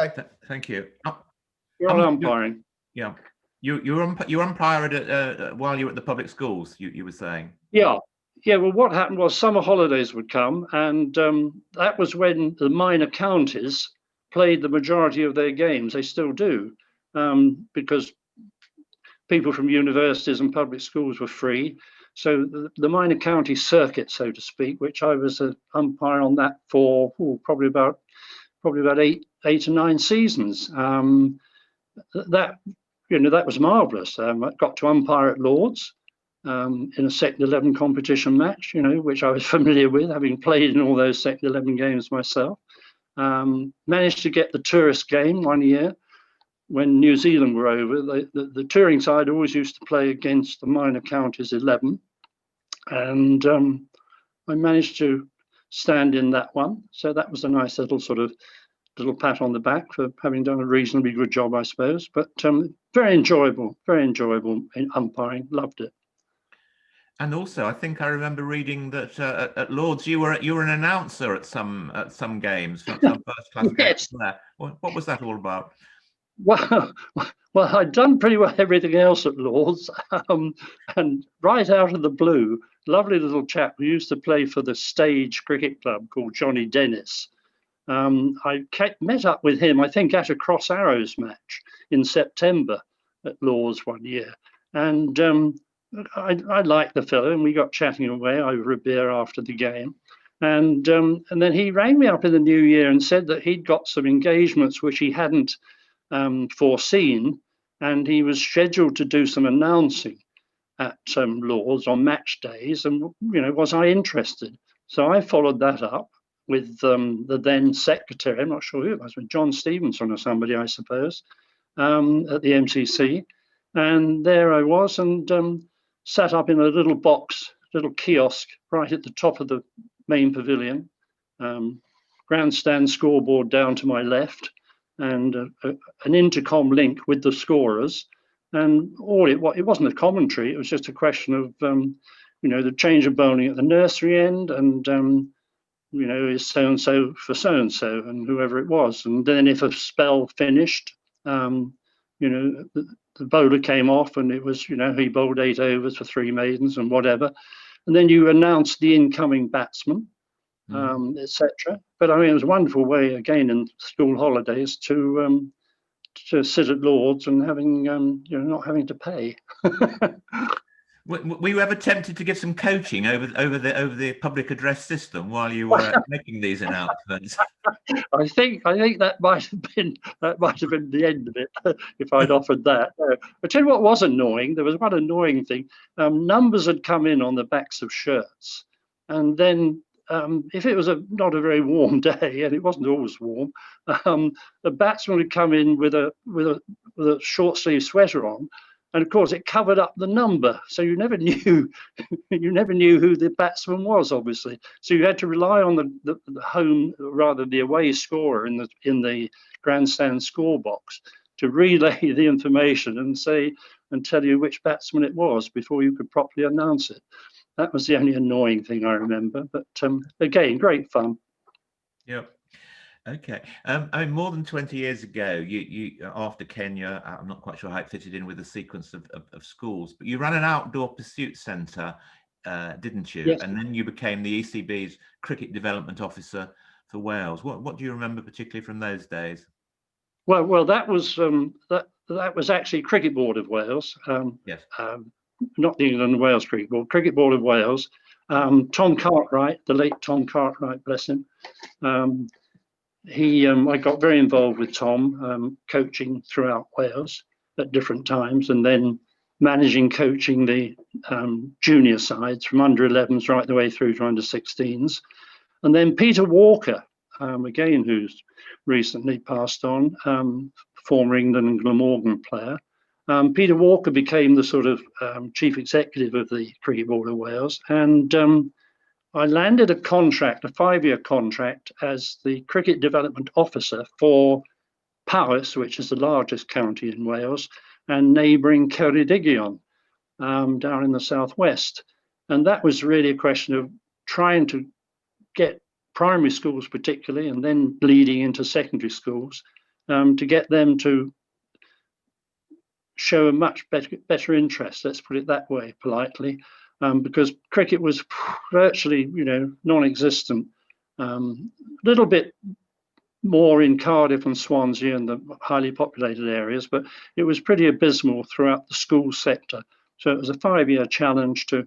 Okay. Thank you. You're on umpiring. Yeah. You umpired while you were at the public schools, you were saying? Yeah. Well, what happened was summer holidays would come, and that was when the minor counties played the majority of their games. They still do, because people from universities and public schools were free. So the minor county circuit, so to speak, which I was an umpire on that for probably about 8 or 9 seasons. That was marvellous. I got to umpire at Lords in a second 11 competition match, which I was familiar with, having played in all those second 11 games myself. Managed to get the tourist game one year when New Zealand were over. The touring side always used to play against the minor counties 11, and I managed to stand in that one. So that was a nice little pat on the back for having done a reasonably good job, I suppose. But very enjoyable in umpiring. Loved it. And also, I think I remember reading that at Lords you were an announcer at some games, some first class Yes. games there. What was that all about? Well, I'd done pretty well everything else at Lords, and right out of the blue, lovely little chap who used to play for the Stage Cricket Club called Johnny Dennis. I met up with him, I think, at a Cross Arrows match in September at Lords one year, and I liked the fellow, and we got chatting away over a beer after the game. And then he rang me up in the new year and said that he'd got some engagements which he hadn't foreseen, and he was scheduled to do some announcing at Lords on match days, and was I interested? So I followed that up with the then secretary, I'm not sure who it was, with John Stevenson or somebody, I suppose, at the MCC. And there I was, and sat up in a little box, little kiosk right at the top of the main pavilion, grandstand scoreboard down to my left, and an intercom link with the scorers. And it wasn't a commentary, it was just a question of, the change of bowling at the nursery end, and is so-and-so for so-and-so, and whoever it was. And then if a spell finished, the bowler came off, and it was, he bowled 8 overs for 3 maidens and whatever. And then you announced the incoming batsman, etc. But I mean, it was a wonderful way, again, in school holidays to sit at Lords and having, not having to pay. Were you ever tempted to give some coaching over the public address system while you were making these announcements? I think that might have been the end of it if I'd offered that. But tell you what was annoying. There was one annoying thing. Numbers had come in on the backs of shirts, and then if it was not a very warm day, and it wasn't always warm, the batsman would come in with a short sleeve sweater on. And of course, it covered up the number, so you never knew who the batsman was, obviously. So you had to rely on the home, rather the away scorer in the grandstand score box to relay the information and tell you which batsman it was before you could properly announce it. That was the only annoying thing I remember. But again, great fun. Yep. Okay. I mean, more than 20 years ago, you after Kenya, I'm not quite sure how it fitted in with the sequence of schools, but you ran an outdoor pursuit centre, didn't you? Yes. And then you became the ECB's cricket development officer for Wales. What do you remember particularly from those days? Well, that was that was actually Cricket Board of Wales. Yes. Not the England and Wales Cricket Board of Wales. Tom Cartwright, the late Tom Cartwright, bless him. I got very involved with Tom, coaching throughout Wales at different times, and then coaching the junior sides from under 11s right the way through to under 16s. And then Peter Walker, again, who's recently passed on, former England and Glamorgan player. Peter Walker became the sort of chief executive of the Cricket Board of Wales, and I landed a 5-year contract as the cricket development officer for Powys, which is the largest county in Wales, and neighbouring Ceredigion down in the southwest. And that was really a question of trying to get primary schools particularly, and then bleeding into secondary schools, to get them to show a much better interest, let's put it that way, politely, because cricket was virtually, non-existent. Little bit more in Cardiff and Swansea and the highly populated areas, but it was pretty abysmal throughout the school sector. So it was a 5-year challenge to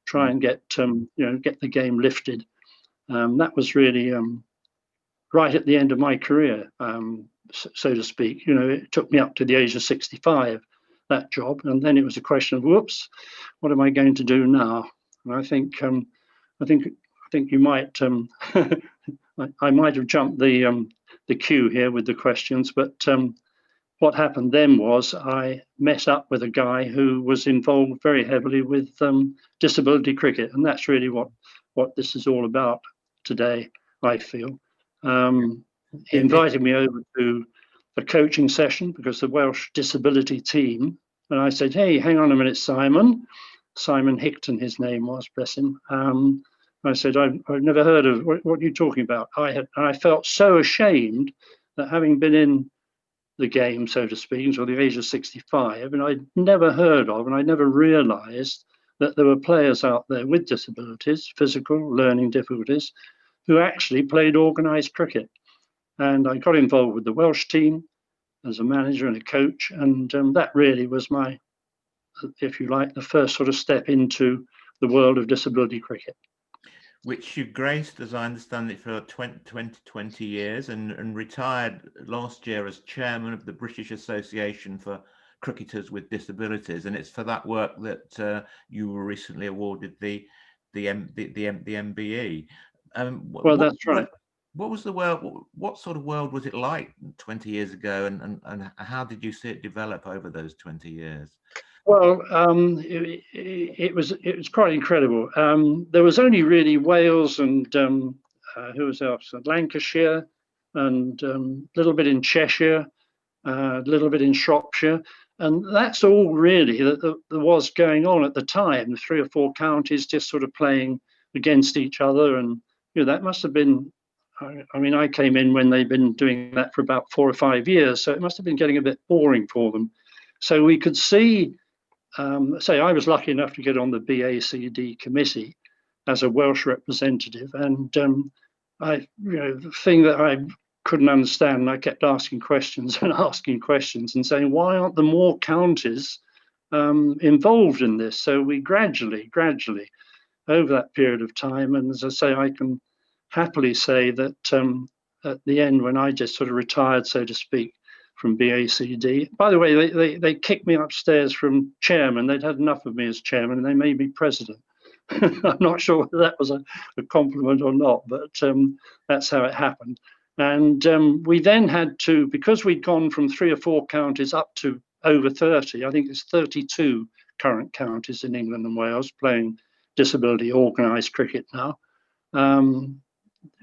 try and get the game lifted. That was really right at the end of my career, so to speak. It took me up to the age of 65, that job, and then it was a question of, whoops, what am I going to do now? And I think you might I might have jumped the queue here with the questions, but what happened then was I met up with a guy who was involved very heavily with disability cricket, and that's really what this is all about today, I feel. He invited me over to a coaching session because the Welsh disability team, and I said, hey, hang on a minute, Simon. Simon Hickton, his name was, bless him. I said, I've never heard of, what are you talking about? I felt so ashamed that having been in the game, so to speak, until the age of 65, and I'd never heard of, and I never realized that there were players out there with disabilities, physical, learning difficulties, who actually played organised cricket. And I got involved with the Welsh team as a manager and a coach, and that really was my, if you like, the first sort of step into the world of disability cricket. Which you graced, as I understand it, for 20 years and retired last year as chairman of the British Association for Cricketers with Disabilities. And it's for that work that you were recently awarded the MBE. Well, that's right. What was the world? What sort of world was it like 20 years ago, and how did you see it develop over those 20 years? Well, it was quite incredible. There was only really Wales and who was else? Lancashire, and a little bit in Cheshire, a little bit in Shropshire, and that's all really that there was going on at the time. 3 or 4 counties just sort of playing against each other, and that must have been. I mean, I came in when they'd been doing that for about 4 or 5 years, so it must have been getting a bit boring for them. So we could see. Say I was lucky enough to get on the BACD committee as a Welsh representative, and the thing that I couldn't understand, and I kept asking questions and asking questions and saying, why aren't there more counties involved in this? So we gradually, over that period of time, and as I say, I can happily say that at the end, when I just sort of retired, so to speak, from BACD. By the way, they kicked me upstairs from chairman. They'd had enough of me as chairman, and they made me president. I'm not sure whether that was a compliment or not, but that's how it happened. And we then had to, because we'd gone from 3 or 4 counties up to over 30, I think it's 32 current counties in England and Wales playing disability organised cricket now.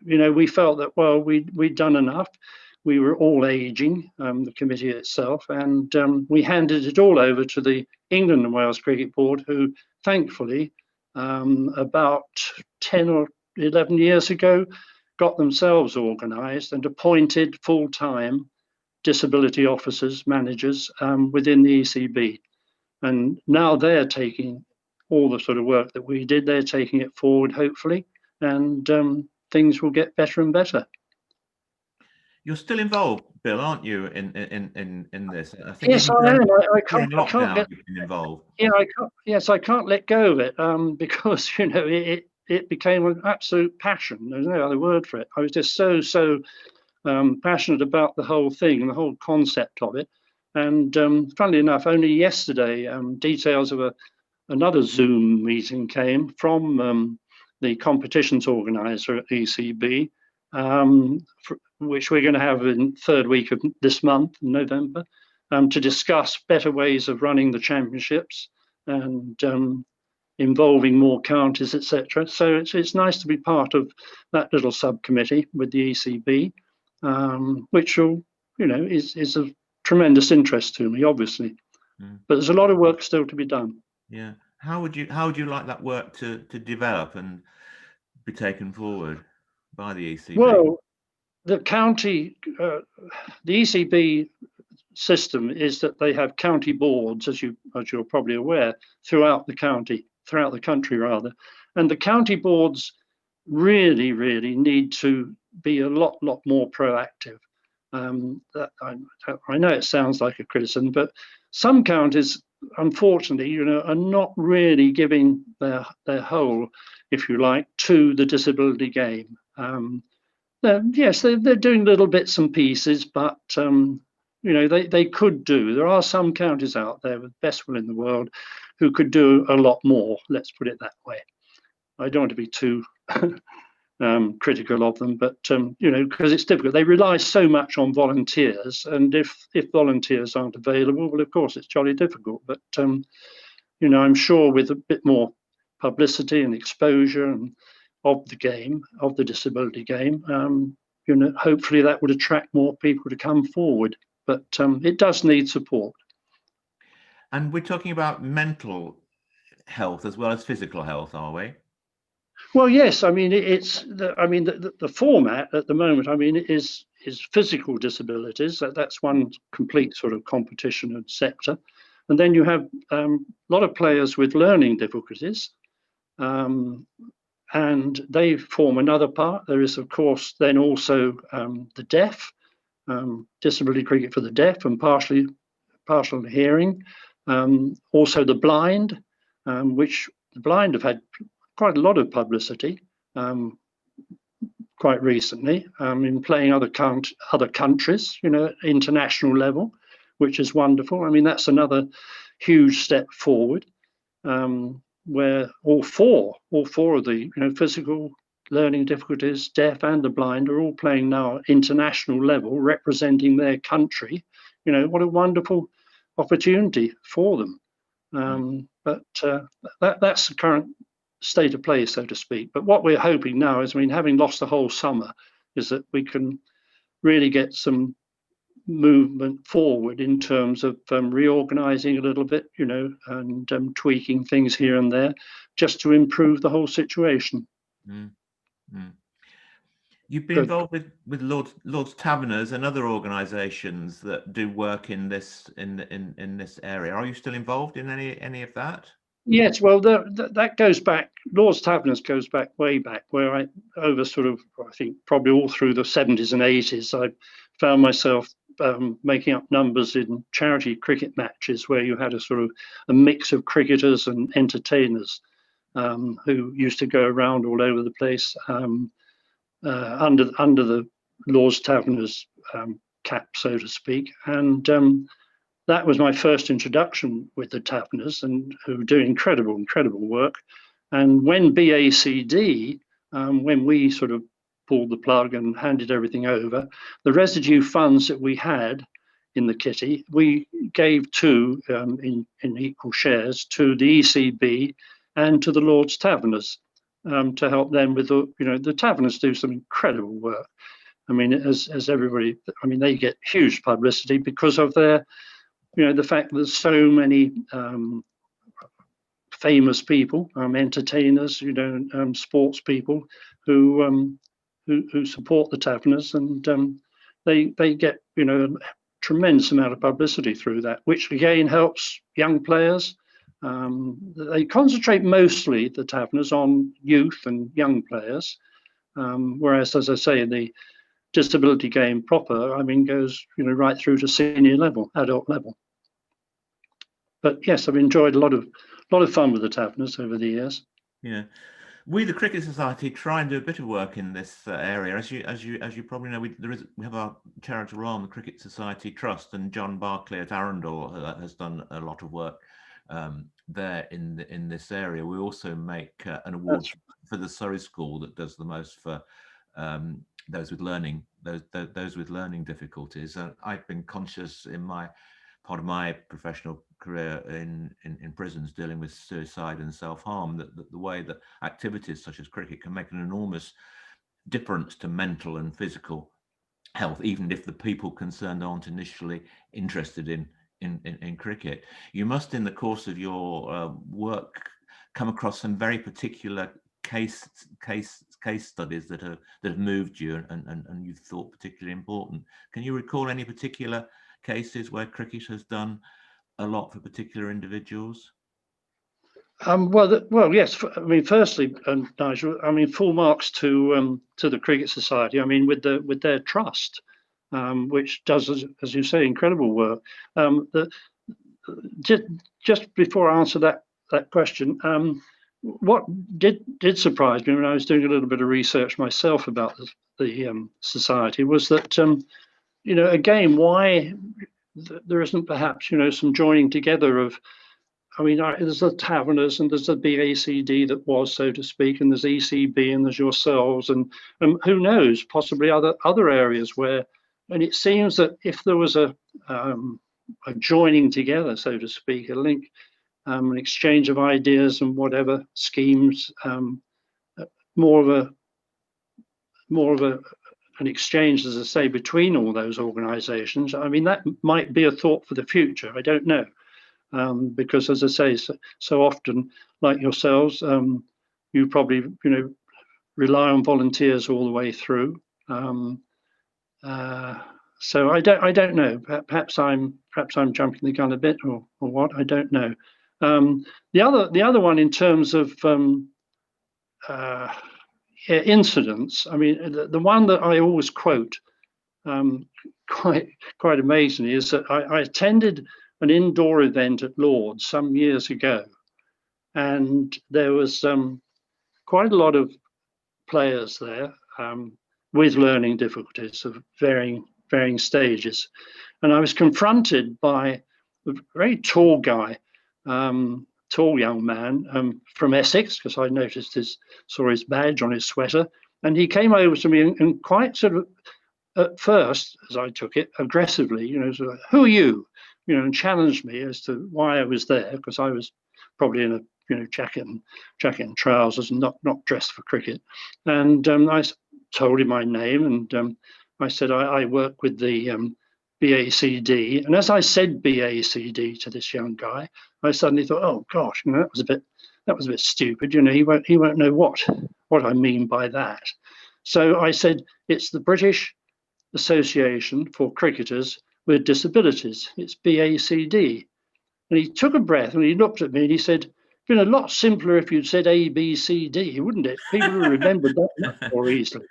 We felt that, well, we'd done enough. We were all aging, the committee itself, and we handed it all over to the England and Wales Cricket Board, who thankfully, about 10 or 11 years ago, got themselves organised and appointed full-time disability officers, managers within the ECB. And now they're taking all the sort of work that we did, they're taking it forward, hopefully, and things will get better and better. You're still involved, Bill, aren't you, in this? I think yes, I am. I can't get involved. Yeah, I can't let go of it because it became an absolute passion. There's no other word for it. I was just so passionate about the whole thing, the whole concept of it. And funnily enough, only yesterday, details of another Zoom meeting came from the competitions organizer at ECB, which we're going to have in 3rd week of this month, in November, to discuss better ways of running the championships and involving more counties, etc. So it's nice to be part of that little subcommittee with the ECB, which will, is of tremendous interest to me, obviously. But there's a lot of work still to be done. Yeah. How would you like that work to develop and be taken forward by the ECB? Well, the county, the ECB system is that they have county boards, as you're probably aware, throughout the country rather, and the county boards really need to be a lot more proactive. I know it sounds like a criticism, but some counties, unfortunately, are not really giving their whole, if you like, to the disability game. Yes, they're doing little bits and pieces, but they could do. There are some counties out there with best will in the world who could do a lot more. Let's put it that way. I don't want to be too critical of them, but because it's difficult. They rely so much on volunteers, and if volunteers aren't available, well, of course, it's jolly difficult. But I'm sure with a bit more publicity and exposure of the game, of the disability game, hopefully that would attract more people to come forward. But it does need support. And we're talking about mental health as well as physical health, are we? Well, yes. I mean, the format at the moment, I mean, is physical disabilities. That's one complete sort of competition and sector. And then you have a lot of players with learning difficulties. And they form another part. There is, of course, then also the deaf, disability cricket for the deaf and partial hearing. Also the blind, which the blind have had quite a lot of publicity quite recently in playing other countries, international level, which is wonderful. I mean, that's another huge step forward. Where all four of the physical learning difficulties, deaf and the blind, are all playing now at international level, representing their country. What a wonderful opportunity for them. But that's the current state of play, so to speak. But what we're hoping now is, having lost the whole summer, is that we can really get some movement forward in terms of reorganizing a little bit, and tweaking things here and there just to improve the whole situation. You've been involved with Lord's Taverners and other organisations that do work in this area. Are you still involved in any of that? Yes, well, that goes back. Lord's Taverners goes back way back, where I think probably all through the 70s and 80s, I found myself making up numbers in charity cricket matches where you had a mix of cricketers and entertainers who used to go around all over the place under the Lord's Taverners cap, so to speak. And that was my first introduction with the Taverners, and who do incredible work. And when BACD, when we sort of pulled the plug and handed everything over, the residue funds that we had in the kitty, we gave in equal shares to the ECB and to the Lord's Taverners to help them with the Taverners do some incredible work. I mean, as everybody, they get huge publicity because of their, the fact that there's so many famous people, entertainers, sports people who support the Taverners, and they get a tremendous amount of publicity through that, which again helps young players. They concentrate mostly, the Taverners, on youth and young players, whereas, as I say, the disability game proper, goes right through to senior level, adult level. But yes, I've enjoyed a lot of fun with the Taverners over the years. Yeah, we, the Cricket Society, try and do a bit of work in this area. As you probably know, we have our charitable arm, the Cricket Society Trust, and John Barclay at Arundel has done a lot of work there in this area. We also make an award for the Surrey School that does the most for those with learning difficulties. I've been conscious in part of my professional career in prisons dealing with suicide and self-harm, that the way that activities such as cricket can make an enormous difference to mental and physical health, even if the people concerned aren't initially interested in cricket. You must, in the course of your work, come across some very particular case case studies that have moved you and you thought particularly important. Can you recall any particular cases where cricket has done a lot for particular individuals? Well, yes. I mean, firstly, Nigel, I mean, full marks to the Cricket Society. I mean, with their trust, which does, as you say, incredible work. Just before I answer that question, what did surprise me when I was doing a little bit of research myself about the society was that you know, again, why there isn't perhaps, you know, some joining together of, I mean, there's the Taverners and there's the BACD that was, so to speak, and there's ECB and there's yourselves, and who knows, possibly other areas where, and it seems that if there was a joining together, so to speak, a link, an exchange of ideas and whatever schemes, more of an exchange, as I say, between all those organisations. I mean, that might be a thought for the future. I don't know. Because, as I say, so often, like yourselves, you probably, you know, rely on volunteers all the way through. So I don't know. Perhaps I'm jumping the gun a bit, or what? I don't know. The other one in terms of incidents. I mean, the one that I always quote quite amazingly is that I attended an indoor event at Lord's some years ago, and there was quite a lot of players there with learning difficulties of varying stages, and I was confronted by a very tall guy, tall young man from Essex, because I noticed saw his badge on his sweater, and he came over to me and quite sort of, at first, as I took it, aggressively, you know, sort of, who are you? You know, and challenged me as to why I was there, because I was probably in a, you know, jacket and trousers and not dressed for cricket. And I told him my name, and I said I work with the BACD. And as I said BACD to this young guy, I suddenly thought, oh gosh, you know, that was a bit stupid. You know, he won't know what I mean by that. So I said, it's the British Association for Cricketers with Disabilities. It's BACD. And he took a breath and he looked at me and he said, it'd been a lot simpler if you'd said ABCD, wouldn't it? People would have remembered that much more easily.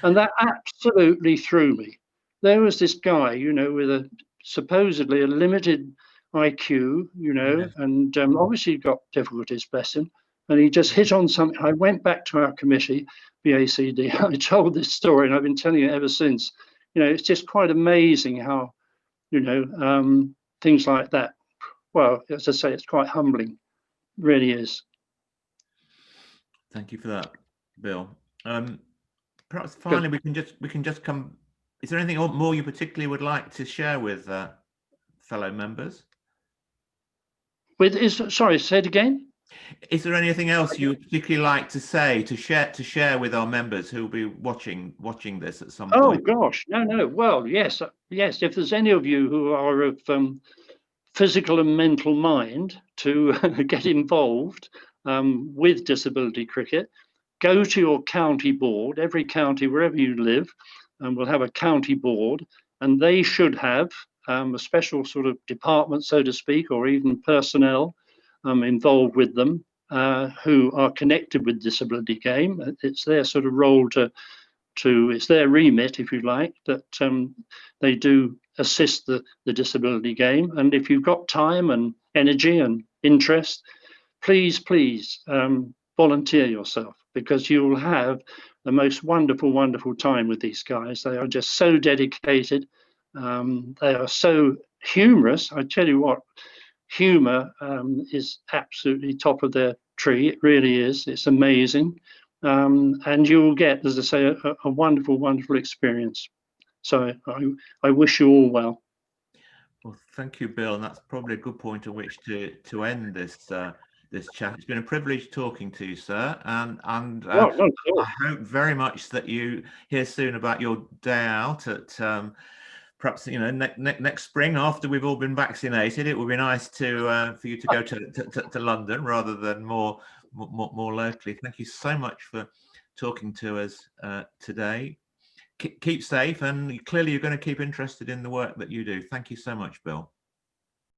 And that absolutely threw me. There was this guy, you know, with supposedly a limited IQ, you know, and obviously got difficulties, bless him. And he just hit on something. I went back to our committee, BACD. I told this story and I've been telling it ever since. You know, it's just quite amazing how, you know, things like that. Well, as I say, it's quite humbling. It really is. Thank you for that, Bill. Perhaps finally, we can just come. Is there anything more you particularly would like to share with fellow members? Sorry, say it again. Is there anything else you would particularly like to say, to share with our members who will be watching this at some point? Oh gosh, no. Well, yes. If there's any of you who are of physical and mental mind to get involved with disability cricket, go to your county board. Every county, wherever you live, will have a county board, and they should have a special sort of department, so to speak, or even personnel involved with them who are connected with disability game. It's their sort of role to it's their remit, if you like, that they do assist the disability game. And if you've got time and energy and interest, please volunteer yourself, because you will have the most wonderful time with these guys. They are just so dedicated. They are so humorous. I tell you what, humor is absolutely top of their tree. It really is. It's amazing. And you will get, as I say, a wonderful experience. So I wish you all well. Well, thank you, Bill. And that's probably a good point at which to end this chat. It's been a privilege talking to you, sir. And I hope very much that you hear soon about your day out at perhaps, you know, next spring after we've all been vaccinated. It would be nice for you to go to London rather than more locally. Thank you so much for talking to us today. Keep safe, and clearly you're going to keep interested in the work that you do. Thank you so much, Bill.